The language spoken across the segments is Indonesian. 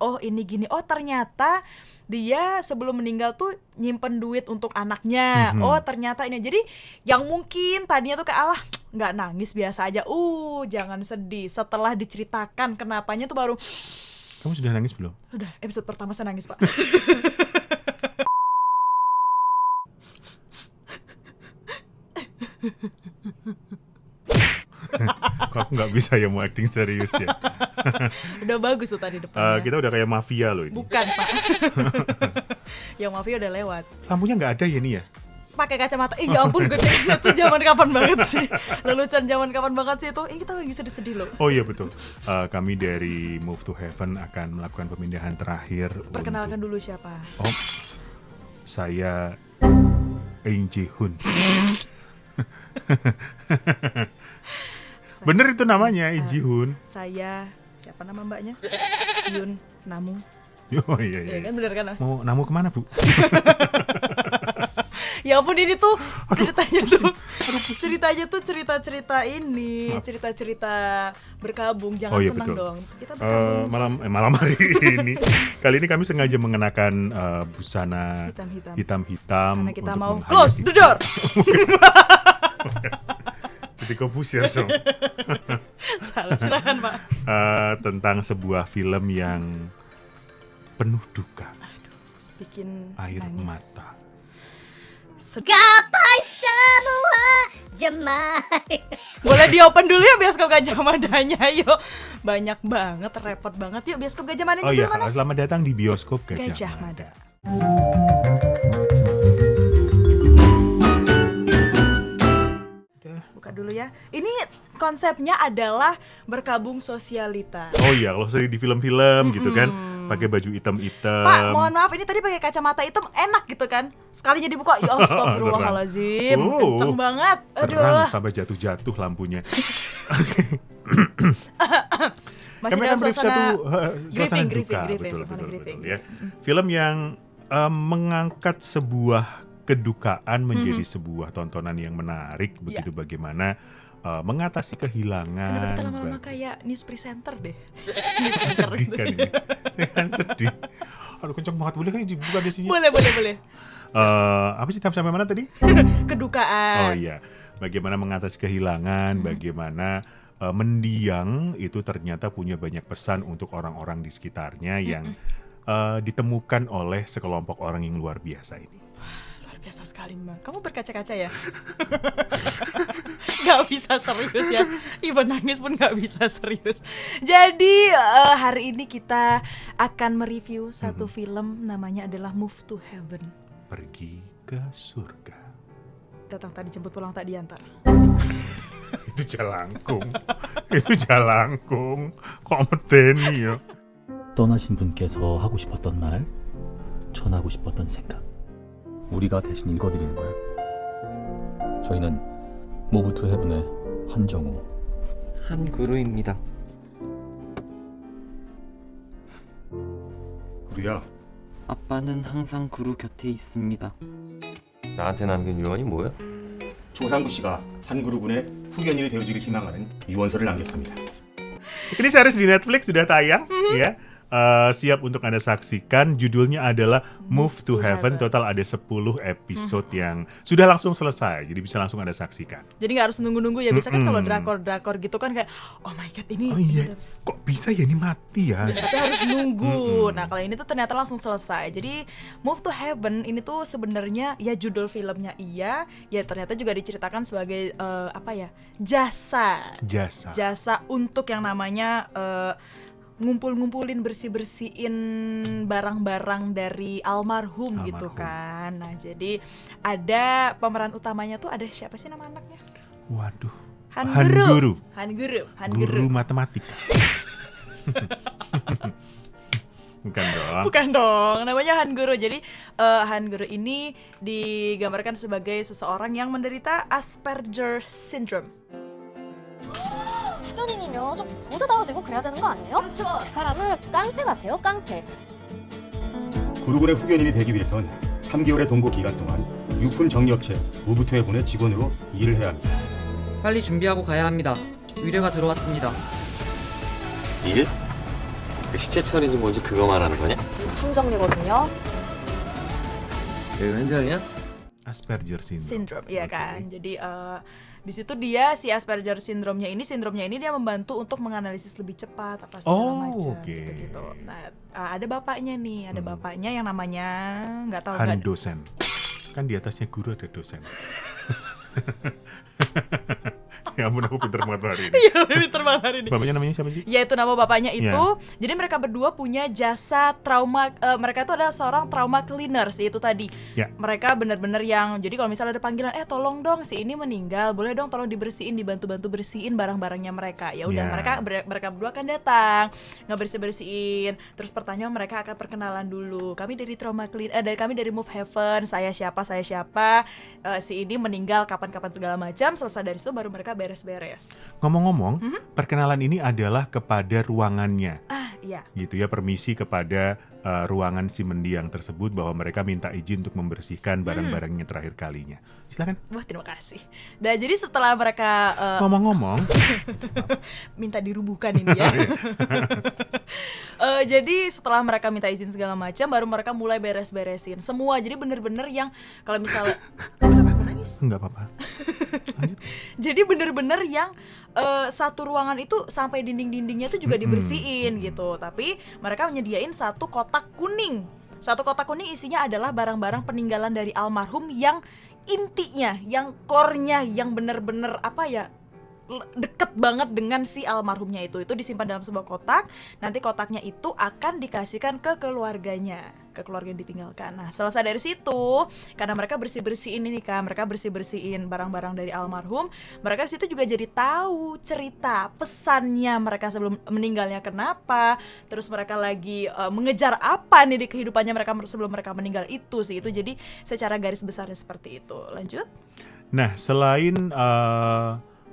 oh ini gini, oh ternyata dia sebelum meninggal tuh nyimpen duit untuk anaknya. Oh ternyata ini. Jadi yang mungkin tadinya tuh kayak alah nggak nangis biasa aja. Jangan sedih. Setelah diceritakan kenapanya tuh baru. Kamu sudah nangis belum? Udah, episode pertama saya nangis, Pak. Kok aku nggak bisa ya mau acting serius ya? Udah bagus tuh tadi depannya. Kita udah kayak mafia loh ini. Bukan, Pak. Yang mafia udah lewat. Lampunya nggak ada ya nih ya? Pakai kacamata. Ya ampun, gue itu zaman kapan banget sih? Lelucon zaman kapan banget sih itu? Ini kita lagi sedih-sedih loh. Oh iya betul. Kami dari Move to Heaven akan melakukan pemindahan terakhir. Perkenalkan dulu siapa? Oh, saya Ing Ji Hoon. Bener itu namanya, Ing Ji Hoon. Saya, siapa nama mbaknya? Yun Namu. Oh iya. Ya kan bener kan? Mau Namu kemana, Bu? Ya ampun, ini tuh ceritanya tuh cerita-cerita ini, cerita-cerita berkabung. Jangan senang betul. dong. Kita berkabung malam hari ini. Kali ini kami sengaja mengenakan busana hitam-hitam karena kita untuk mau menghayati. close the door. Jadi kopusir dong. Salah, silakan Pak. Tentang sebuah film yang penuh duka. Bikin air nangis. mata. Gapai semua jemai. Boleh di open dulu ya bioskop Gajah Madanya, yuk. Banyak banget, repot banget. Yuk bioskop Gajah Madanya Oh iya, mana? selamat datang di bioskop Gajah Mada. Buka dulu ya. Ini konsepnya adalah berkabung sosialita. Oh iya, kalau sering di film-film gitu kan, pakai baju hitam-hitam. Pak, mohon maaf, ini tadi pakai kacamata hitam enak gitu kan? Sekalinya dibuka, ya astagfirullahaladzim, kenceng banget. Terang sampai jatuh-jatuh lampunya. Masih dalam suasana grieving, suasana grieving. Ya. Film yang mengangkat sebuah kedukaan menjadi sebuah tontonan yang menarik, begitu bagaimana mengatasi kehilangan. Kenapa kita lama-lama kayak news presenter deh? Sedih kan ini. Kan sedih. Aduh kenceng banget, boleh kan dibuka di sini? Boleh. Apa sih sampai mana tadi? Kedukaan. Oh iya, bagaimana mengatasi kehilangan, bagaimana mendiang itu ternyata punya banyak pesan untuk orang-orang di sekitarnya yang ditemukan oleh sekelompok orang yang luar biasa ini. Biasa sekali Mbak, kamu berkaca-kaca ya? Gak bisa serius ya, Ibu nangis pun gak bisa serius. Jadi hari ini kita akan mereview satu film, namanya adalah Move to Heaven. Pergi ke surga. Datang tadi jemput pulang tak diantar. Itu jalangkung. Itu jalangkung. Kok medeni ya? 떠나신 분께서 하고 싶었던 말, 전하고 싶었던 생각, 우리가 대신 읽어드리는 거야. 저희는 모브 투 헤븐의 한정우, 한그루입니다. 구루야. 아빠는 항상 그루 곁에 있습니다. 나한테 남긴 유언이 뭐야? 조상구 씨가 한그루군의 후견인이 되어주길 희망하는 유언서를 남겼습니다. Ini series di Netflix sudah tayang, ya. Siap untuk Anda saksikan. Judulnya adalah Move to Heaven. Total ada 10 episode yang sudah langsung selesai, jadi bisa langsung Anda saksikan. Jadi gak harus nunggu-nunggu ya. Biasa kan kalau drakor gitu kan kayak, oh my god ini. Oh iya, kok bisa ya ini mati ya? Tapi harus nunggu. Nah kalau ini tuh ternyata langsung selesai. Jadi Move to Heaven ini tuh sebenarnya ya judul filmnya ya ternyata juga diceritakan sebagai jasa untuk yang namanya ngumpulin bersih-bersihin barang-barang dari almarhum gitu kan. Nah jadi ada pemeran utamanya tuh ada siapa sih nama anaknya? Waduh, Han-guru. Guru matematika. Bukan dong, namanya Han-guru. Jadi Han-guru ini digambarkan sebagai seseorang yang menderita Asperger syndrome. 수련인이면 좀 모자다워 되고 그래야 되는 거 아니에요? 그렇죠. 그 사람은 깡패 같아요, 깡패. 구루군의 후견인이 되기 위해선 3개월의 동고 기간 동안 유품 정리업체 무브투해군의 직원으로 일을 해야 합니다. 빨리 준비하고 가야 합니다. 의뢰가 들어왔습니다. 일? 시체 처리지 뭔지 그거 말하는 거냐? 유품 정리거든요. 왜 현장이야? Asperger syndrome. Syndrome, iya Oke. kan. Jadi di situ dia si Asperger sindromnya ini dia membantu untuk menganalisis lebih cepat apa segala macam oke. gitu-gitu. Nah, ada bapaknya nih, ada bapaknya yang namanya nggak tahu Han nggak. dosen. Kan di atasnya guru ada dosen. Ya ampun, aku pinter banget hari ini. Iya, pinter banget hari ini. Bapaknya namanya siapa sih? Ya itu nama bapaknya itu. Ya. Jadi mereka berdua punya jasa trauma. Mereka itu adalah seorang trauma cleaners itu tadi. Ya. Mereka benar-benar yang. Jadi kalau misalnya ada panggilan, tolong dong si ini meninggal, boleh dong tolong dibersihin, dibantu-bantu bersihin barang-barangnya mereka. Ya udah Ya. mereka berdua akan datang, nggak bersihin. Terus pertanyaan mereka akan perkenalan dulu. Kami dari kami dari Move Heaven. Saya siapa? Si ini meninggal kapan-kapan segala macam. Selesai dari situ baru mereka beres-beres. Ngomong-ngomong, perkenalan ini adalah kepada ruangannya. Iya. Gitu ya, permisi kepada ruangan si mendiang tersebut bahwa mereka minta izin untuk membersihkan barang-barangnya terakhir kalinya. Silakan. Wah, terima kasih. Dan jadi setelah mereka Ngomong-ngomong, minta dirubuhkan ini ya. Jadi setelah mereka minta izin segala macam, baru mereka mulai beres-beresin semua. Jadi bener-bener yang kalau misalnya kenapa aku nangis? enggak apa-apa. Lanjut. Jadi bener-bener yang satu ruangan itu sampai dinding-dindingnya itu juga dibersihin gitu. Tapi mereka menyediain satu kotak kuning. Satu kotak kuning isinya adalah barang-barang peninggalan dari almarhum yang intinya, yang core-nya, yang bener-bener deket banget dengan si almarhumnya itu disimpan dalam sebuah kotak. Nanti kotaknya itu akan dikasihkan ke keluarganya, ke keluarga yang ditinggalkan. Nah, selesai dari situ, karena mereka bersihin barang-barang dari almarhum, mereka di situ juga jadi tahu cerita pesannya mereka sebelum meninggalnya kenapa, terus mereka lagi mengejar apa nih di kehidupannya mereka sebelum mereka meninggal itu sih. Itu jadi secara garis besarnya seperti itu. Lanjut. Nah, selain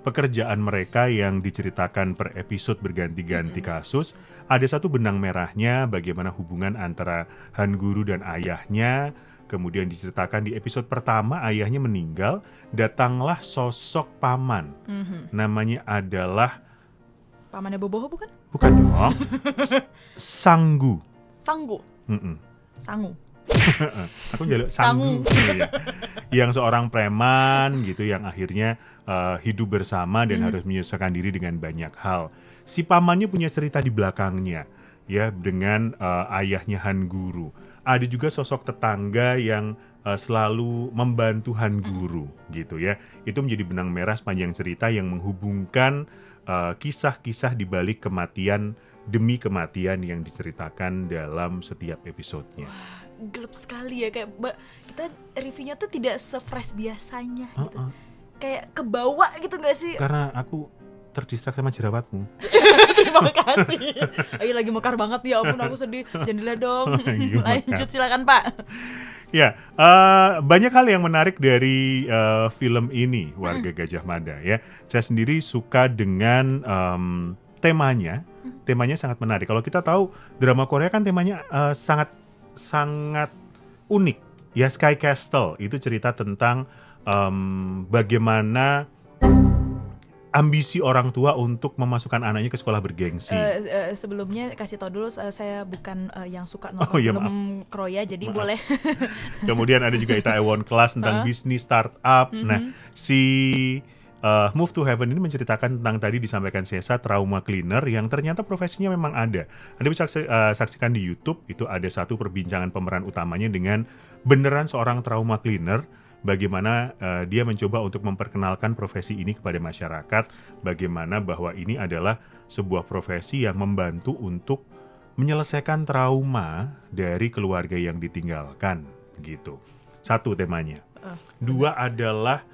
pekerjaan mereka yang diceritakan per episode berganti-ganti kasus, ada satu benang merahnya bagaimana hubungan antara Han Guru dan ayahnya. Kemudian diceritakan di episode pertama ayahnya meninggal, datanglah sosok paman. Namanya adalah, Pamannya Boboho bukan? bukan dong, Sanggu. Sanggu. Mm-mm. Sangu. Aku jaluk Sanggu. Iya. Yang seorang preman gitu yang akhirnya hidup bersama dan harus menyesuaikan diri dengan banyak hal. Si pamannya punya cerita di belakangnya ya dengan ayahnya Han Guru. Ada juga sosok tetangga yang selalu membantu Han Guru gitu ya. Itu menjadi benang merah sepanjang cerita yang menghubungkan kisah-kisah di balik kematian demi kematian yang diceritakan dalam setiap episodenya. Gelap sekali ya, kayak kita reviewnya tuh tidak se-fresh biasanya gitu. Kayak kebawa gitu gak sih? Karena aku terdistrak sama jerawatmu. Terima kasih. Ayo lagi mekar banget ya ampun, aku sedih. Jangan dong. Iya, Lanjut silakan Pak. Ya, banyak hal yang menarik dari film ini, Warga Gajah Mada ya. Saya sendiri suka dengan temanya. Temanya sangat menarik. Kalau kita tahu drama Korea kan temanya sangat unik. Ya, Sky Castle itu cerita tentang bagaimana ambisi orang tua untuk memasukkan anaknya ke sekolah bergengsi. Sebelumnya kasih tahu dulu saya bukan yang suka nonton Oh, iya, film Korea, jadi boleh. Kemudian ada juga Itaewon Class tentang bisnis startup. Nah, si Move to Heaven ini menceritakan tentang tadi disampaikan Sesa, trauma cleaner yang ternyata profesinya memang ada. Anda bisa saksikan di YouTube, itu ada satu perbincangan pemeran utamanya dengan beneran seorang trauma cleaner. Bagaimana dia mencoba untuk memperkenalkan profesi ini kepada masyarakat, bagaimana bahwa ini adalah sebuah profesi yang membantu untuk menyelesaikan trauma dari keluarga yang ditinggalkan, gitu. Satu temanya. Dua adalah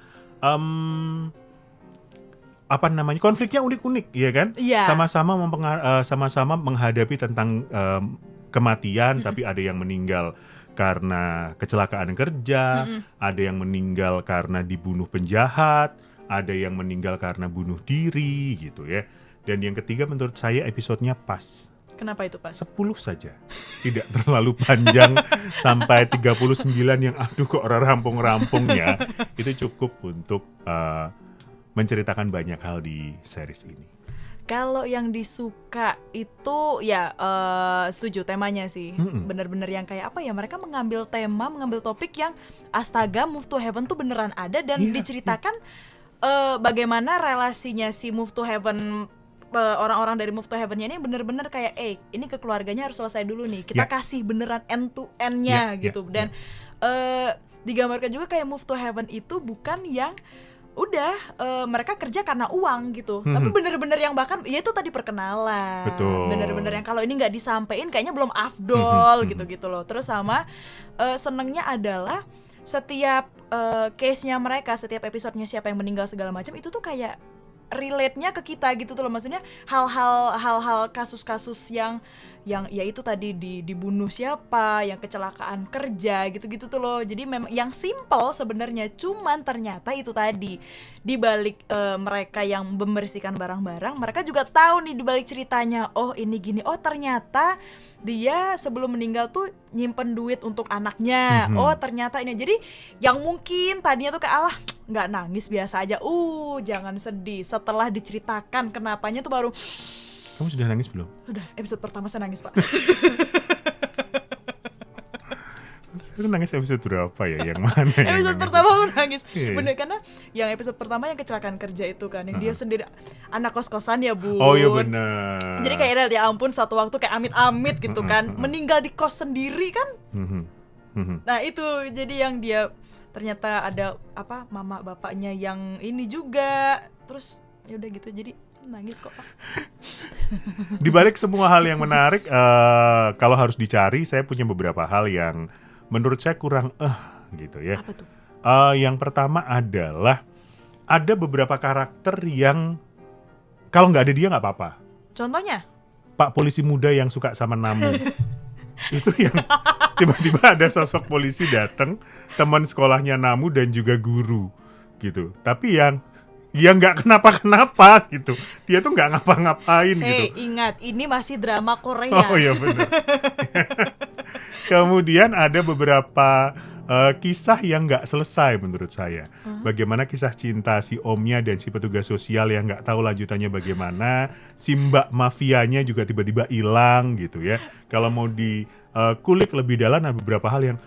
konfliknya unik-unik, ya kan? Iya. Sama-sama menghadapi tentang kematian, tapi ada yang meninggal karena kecelakaan kerja, ada yang meninggal karena dibunuh penjahat, ada yang meninggal karena bunuh diri gitu ya. Dan yang ketiga menurut saya episodenya pas. Kenapa itu Pak? 10 saja. Tidak terlalu panjang sampai 39 yang aduh kok rampung-rampung ya. Itu cukup untuk menceritakan banyak hal di series ini. Kalau yang disuka itu ya setuju temanya sih. Bener-bener yang kayak apa ya, mereka mengambil tema, mengambil topik yang astaga, Move to Heaven tuh beneran ada dan Iya, diceritakan bagaimana relasinya si Move to Heaven, orang-orang dari Move to Heaven-nya ini bener-bener kayak ini keluarganya harus selesai dulu nih. Kita Ya. kasih beneran end to end-nya Ya, gitu. ya, Dan digambarkan juga kayak Move to Heaven itu bukan yang udah mereka kerja karena uang gitu, tapi bener-bener yang bahkan ya itu tadi perkenalan, Betul. bener-bener yang kalau ini nggak disampein kayaknya belum afdol gitu-gitu loh. Terus sama senengnya adalah setiap case-nya mereka, setiap episodenya siapa yang meninggal segala macam itu tuh kayak relate-nya ke kita gitu tuh loh. Maksudnya hal-hal kasus-kasus yang ya itu tadi dibunuh siapa, yang kecelakaan kerja gitu-gitu tuh loh. Jadi memang yang simple sebenarnya, cuman ternyata itu tadi di balik mereka yang membersihkan barang-barang, mereka juga tahu nih di balik ceritanya. Oh, ini gini. Oh, ternyata dia sebelum meninggal tuh nyimpen duit untuk anaknya. Oh, ternyata ini. Jadi yang mungkin tadinya tuh kayak alah nggak nangis biasa aja. Jangan sedih. Setelah diceritakan kenapanya tuh baru Kamu sudah nangis belum? udah episode pertama saya nangis, Pak. Saya nangis episode berapa ya? Yang mana? yang Episode nangis? pertama aku nangis. Iya. Bener, karena yang episode pertama yang kecelakaan kerja itu kan, yang dia sendiri anak kos-kosan ya, Bu. Oh iya benar. Jadi kayak ya ampun, suatu waktu kayak amit-amit gitu kan, meninggal di kos sendiri kan. Nah itu jadi yang dia ternyata ada apa mama bapaknya yang ini juga, terus ya udah gitu, jadi nangis kok, Pak. Di balik semua hal yang menarik, kalau harus dicari, saya punya beberapa hal yang menurut saya kurang gitu ya. Apa tuh? Yang pertama adalah ada beberapa karakter yang kalau nggak ada dia nggak apa-apa. Contohnya? Pak polisi muda yang suka sama Namu. Itu yang tiba-tiba ada sosok polisi datang, teman sekolahnya Namu dan juga guru gitu. Tapi yang nggak kenapa-kenapa gitu. Dia tuh nggak ngapa-ngapain gitu. Ingat, ini masih drama Korea. Oh iya benar. Kemudian ada beberapa kisah yang nggak selesai menurut saya. Bagaimana kisah cinta si omnya dan si petugas sosial yang nggak tahu lanjutannya bagaimana. Si mbak mafianya juga tiba-tiba hilang gitu ya. Kalau mau dikulik lebih dalam, ada beberapa hal yang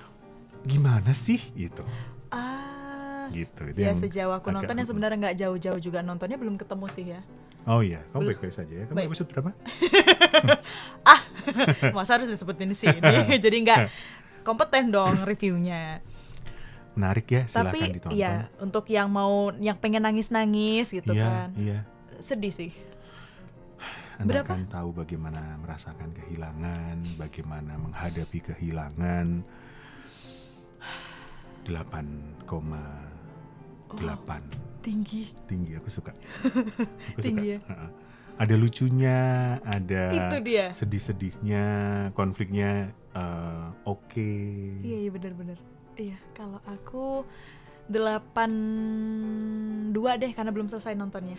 gimana sih gitu. Gitu. Itu Ya yang sejauh aku agak- nonton yang sebenarnya nggak jauh-jauh juga, nontonnya belum ketemu sih ya. Oh iya, kamu baik-baik saja ya. Kamu Baik. episode berapa? Masa harus disebutin di sini? Jadi nggak kompeten dong reviewnya. Menarik ya, silakan Tapi ditonton. ya untuk yang pengen nangis-nangis gitu Iya, kan, iya. sedih sih. Anda Berapa? akan tahu bagaimana merasakan kehilangan, bagaimana menghadapi kehilangan. 8,8 Tinggi. tinggi, aku suka. Tinggi ya? Ha-ha. Ada lucunya, ada Itu dia. sedih-sedihnya, konfliknya oke. Iya benar-benar. Iya, kalau aku 8,2 deh karena belum selesai nontonnya.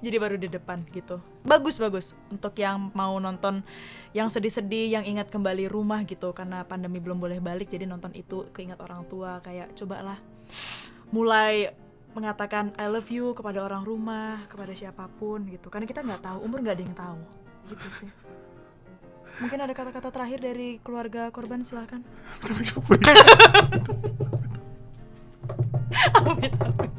Jadi baru di depan gitu. Bagus untuk yang mau nonton yang sedih-sedih, yang ingat kembali rumah gitu, karena pandemi belum boleh balik, jadi nonton itu keingat orang tua, kayak cobalah mulai mengatakan I love you kepada orang rumah, kepada siapapun gitu, karena kita nggak tahu, umur nggak ada yang tahu gitu sih. Mungkin ada kata-kata terakhir dari keluarga korban, silakan. Amit-amit.